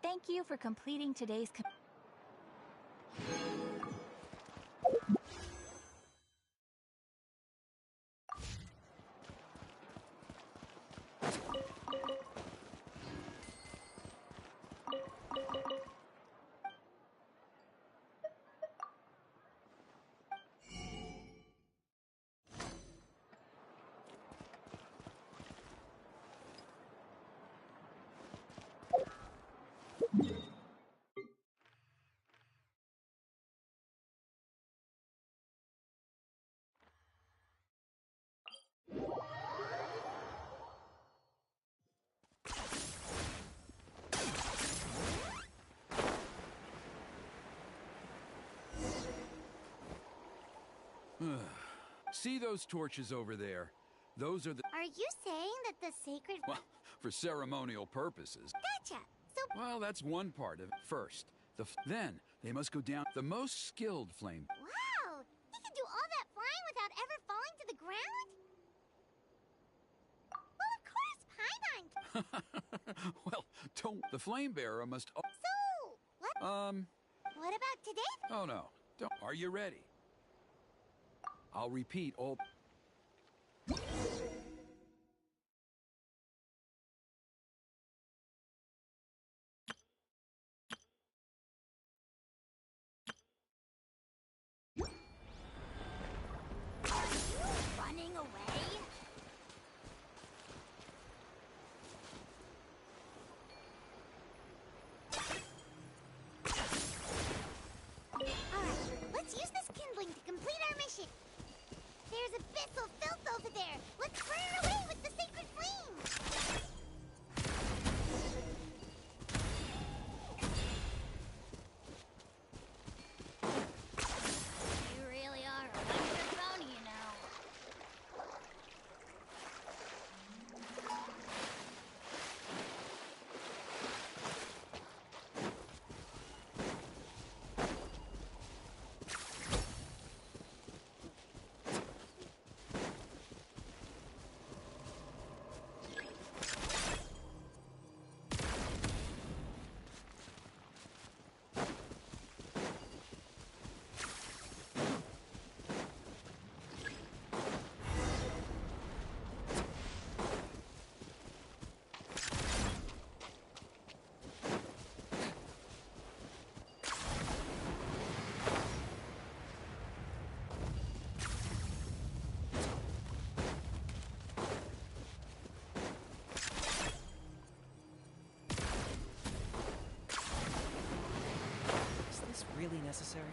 [SPEAKER 6] Thank you for completing today's.
[SPEAKER 5] See those torches over there? Those are the...
[SPEAKER 2] Are you saying that the sacred...
[SPEAKER 5] Well, for ceremonial purposes.
[SPEAKER 2] Gotcha! So...
[SPEAKER 5] Well, that's one part of it. First, then they must go down the most skilled flame.
[SPEAKER 2] Wow! He can do all that flying without ever falling to the ground? Well, of course, Paimon...
[SPEAKER 5] Well, don't... The flame bearer must...
[SPEAKER 2] So... What? What about today?
[SPEAKER 5] Oh, no. Don't... Are you ready? I'll repeat all...
[SPEAKER 2] Running away? Alright, let's use this kindling to complete our mission. There's a
[SPEAKER 1] necessary?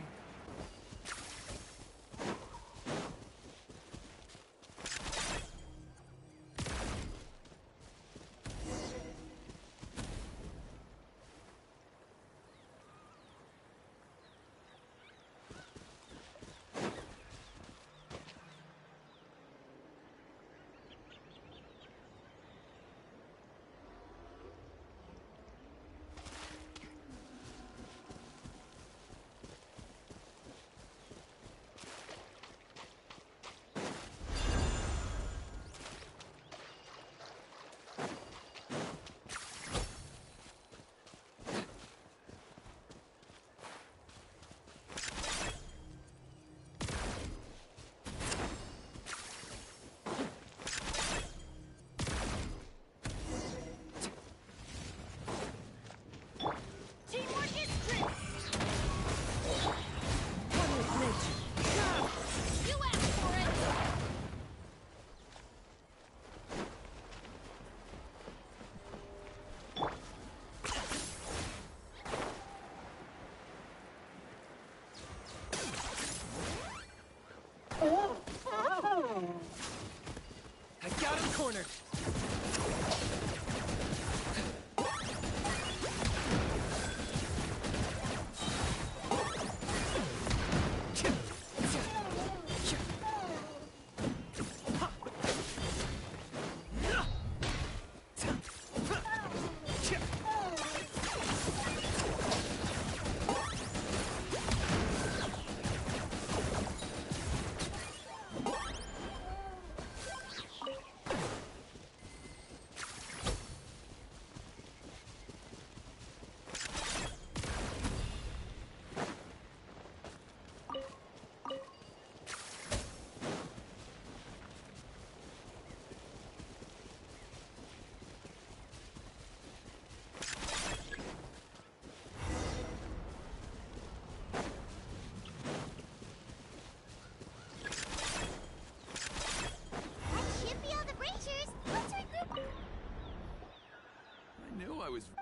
[SPEAKER 1] I got him cornered!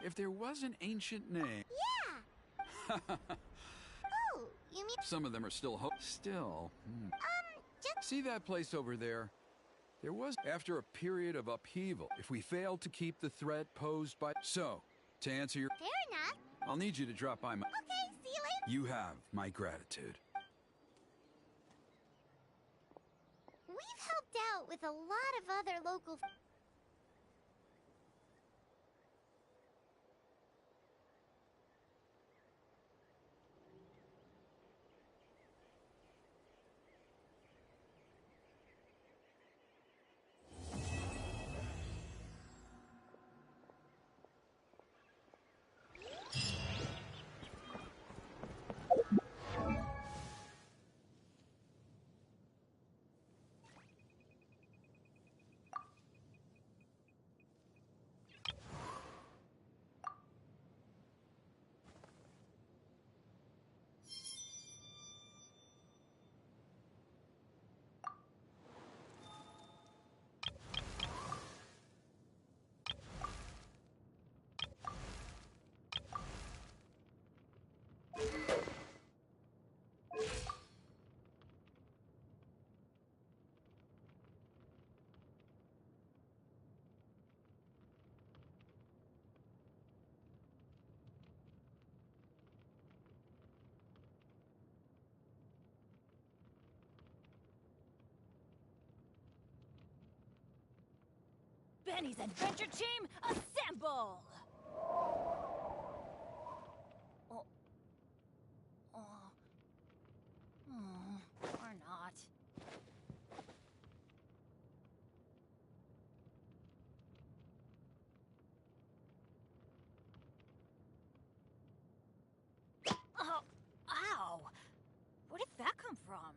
[SPEAKER 5] If there was an ancient name...
[SPEAKER 2] Yeah! Oh, you mean...
[SPEAKER 5] Some of them are still Still...
[SPEAKER 2] just...
[SPEAKER 5] See that place over there? There was... After a period of upheaval, if we failed to keep the threat posed by... So, to answer your...
[SPEAKER 2] Fair enough.
[SPEAKER 5] I'll need you to drop by my...
[SPEAKER 2] Okay, see you later.
[SPEAKER 5] You have my gratitude.
[SPEAKER 2] We've helped out with a lot of other local...
[SPEAKER 3] Benny's adventure team, assemble! Oh. Or not. Oh, ow! Where did that come from?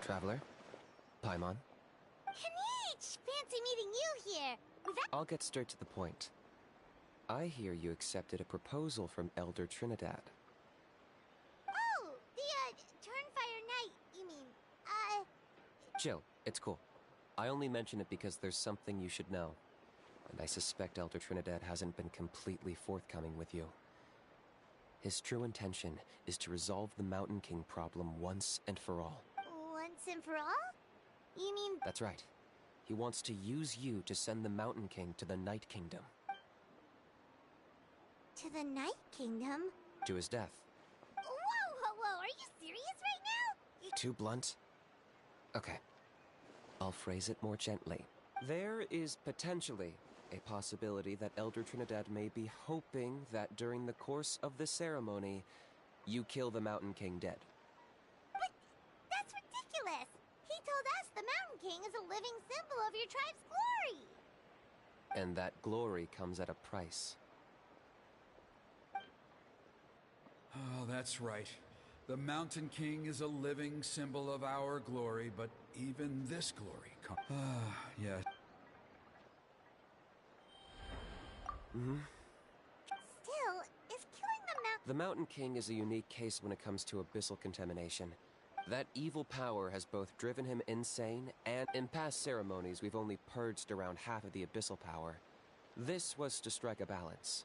[SPEAKER 1] Traveler? Paimon?
[SPEAKER 2] Kinich! Fancy meeting you here.
[SPEAKER 1] I'll get straight to the point. I hear you accepted a proposal from Elder Trinidad.
[SPEAKER 2] Oh, the, Turnfire Knight, you mean.
[SPEAKER 1] Chill, it's cool. I only mention it because there's something you should know. And I suspect Elder Trinidad hasn't been completely forthcoming with you. His true intention is to resolve the Mountain King problem once and for all.
[SPEAKER 2] Once and for all? You mean...
[SPEAKER 1] That's right. He wants to use you to send the Mountain King to the Night Kingdom.
[SPEAKER 2] To the Night Kingdom?
[SPEAKER 1] To his death.
[SPEAKER 2] Whoa, are you serious right now?
[SPEAKER 1] Too blunt? Okay. I'll phrase it more gently. There is potentially a possibility that Elder Trinidad may be hoping that during the course of the ceremony, you kill the Mountain King dead.
[SPEAKER 2] But that's ridiculous! He told us the Mountain King is a living symbol of your tribe's glory!
[SPEAKER 1] And that glory comes at a price.
[SPEAKER 5] Oh, that's right. The Mountain King is a living symbol of our glory, but even this glory comes... yeah.
[SPEAKER 2] Still, is killing
[SPEAKER 1] The Mountain King is a unique case when it comes to abyssal contamination. That evil power has both driven him insane, and in past ceremonies we've only purged around half of the abyssal power. This was to strike a balance.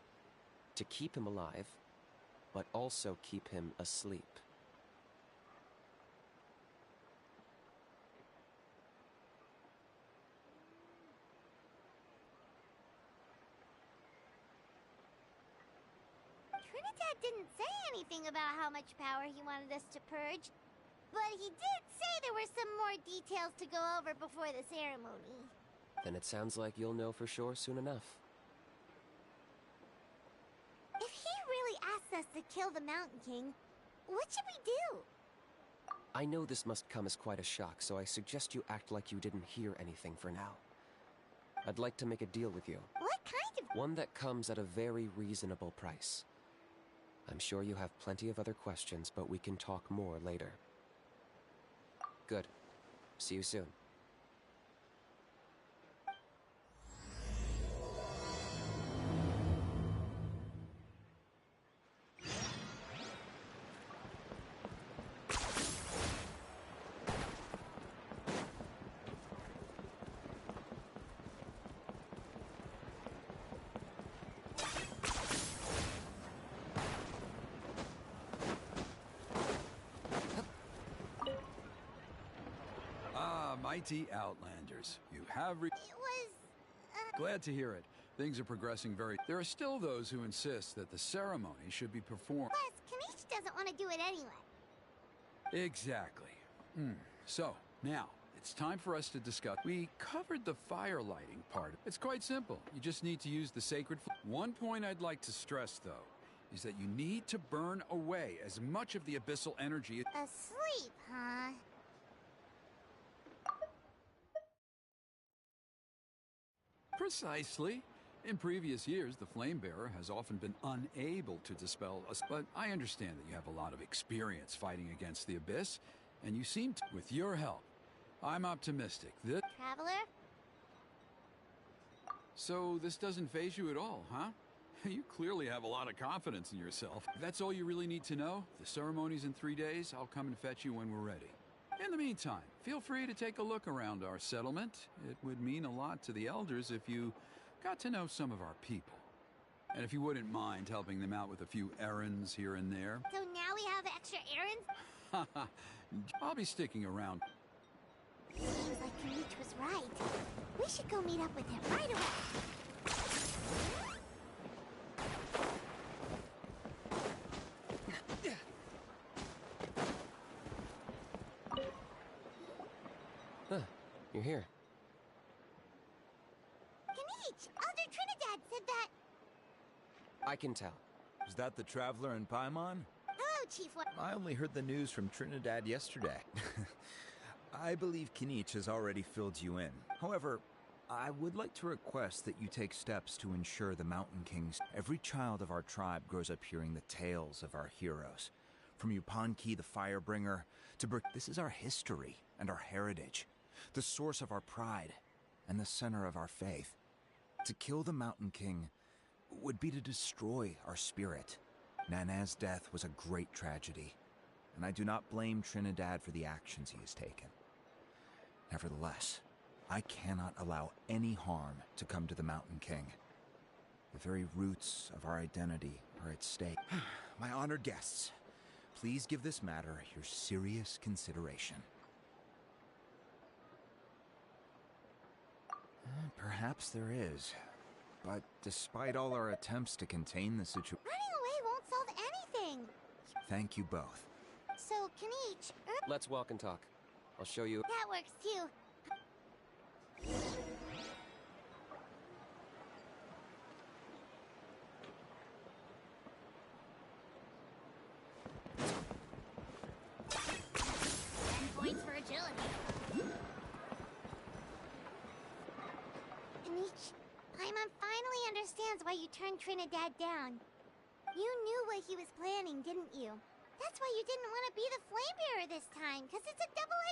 [SPEAKER 1] To keep him alive, but also keep him asleep.
[SPEAKER 2] Trinidad didn't say anything about how much power he wanted us to purge, but he did say there were some more details to go over before the ceremony.
[SPEAKER 1] Then it sounds like you'll know for sure soon enough.
[SPEAKER 2] If he really asks us to kill the Mountain King, what should we do?
[SPEAKER 1] I know this must come as quite a shock, so I suggest you act like you didn't hear anything for now. I'd like to make a deal with you.
[SPEAKER 2] What kind of...
[SPEAKER 1] One that comes at a very reasonable price. I'm sure you have plenty of other questions, but we can talk more later. Good. See you soon.
[SPEAKER 5] Mighty Outlanders, you have
[SPEAKER 2] It was...
[SPEAKER 5] Glad to hear it. Things are progressing very... There are still those who insist that the ceremony should be performed...
[SPEAKER 2] Plus, Kinich doesn't want to do it anyway.
[SPEAKER 5] Exactly. So, now, it's time for us to discuss... We covered the fire lighting part. It's quite simple. You just need to use the sacred... One point I'd like to stress, though, is that you need to burn away as much of the abyssal energy...
[SPEAKER 2] Asleep, huh?
[SPEAKER 5] Precisely. In previous years, the Flame Bearer has often been unable to dispel us, but I understand that you have a lot of experience fighting against the Abyss, and you seem to... With your help, I'm optimistic that...
[SPEAKER 2] Traveler?
[SPEAKER 5] So this doesn't faze you at all, huh? You clearly have a lot of confidence in yourself. If that's all you really need to know, the ceremony's in 3 days. I'll come and fetch you when we're ready. In the meantime, feel free to take a look around our settlement. It would mean a lot to the elders if you got to know some of our people. And if you wouldn't mind helping them out with a few errands here and there.
[SPEAKER 2] So now we have extra errands?
[SPEAKER 5] I'll be sticking around.
[SPEAKER 2] Seems like Kinich was right. We should go meet up with him right away.
[SPEAKER 1] Huh, you're here.
[SPEAKER 2] Kinich, Elder Trinidad said that...
[SPEAKER 1] I can tell.
[SPEAKER 7] Is that the traveler in Paimon?
[SPEAKER 2] Hello, Chief.
[SPEAKER 7] I only heard the news from Trinidad yesterday. I believe Kinich has already filled you in. However, I would like to request that you take steps to ensure the Mountain Kings. Every child of our tribe grows up hearing the tales of our heroes. From Yupanqui the Firebringer to this is our history and our heritage, the source of our pride and the center of our faith. To kill the Mountain King would be to destroy our spirit. Nana's death was a great tragedy, and I do not blame Trinidad for the actions he has taken. Nevertheless, I cannot allow any harm to come to the Mountain King. The very roots of our identity are at stake. My honored guests, please give this matter your serious consideration. Perhaps there is. But despite all our attempts to contain the situation...
[SPEAKER 2] Running away won't solve anything.
[SPEAKER 7] Thank you both.
[SPEAKER 2] So, Kinich...
[SPEAKER 1] Let's walk and talk. I'll show you.
[SPEAKER 2] That works, too. Points for agility. Kinich, Paimon finally understands why you turned Trinidad down. You knew what he was planning, didn't you? That's why you didn't want to be the flame bearer this time, because it's a double-edged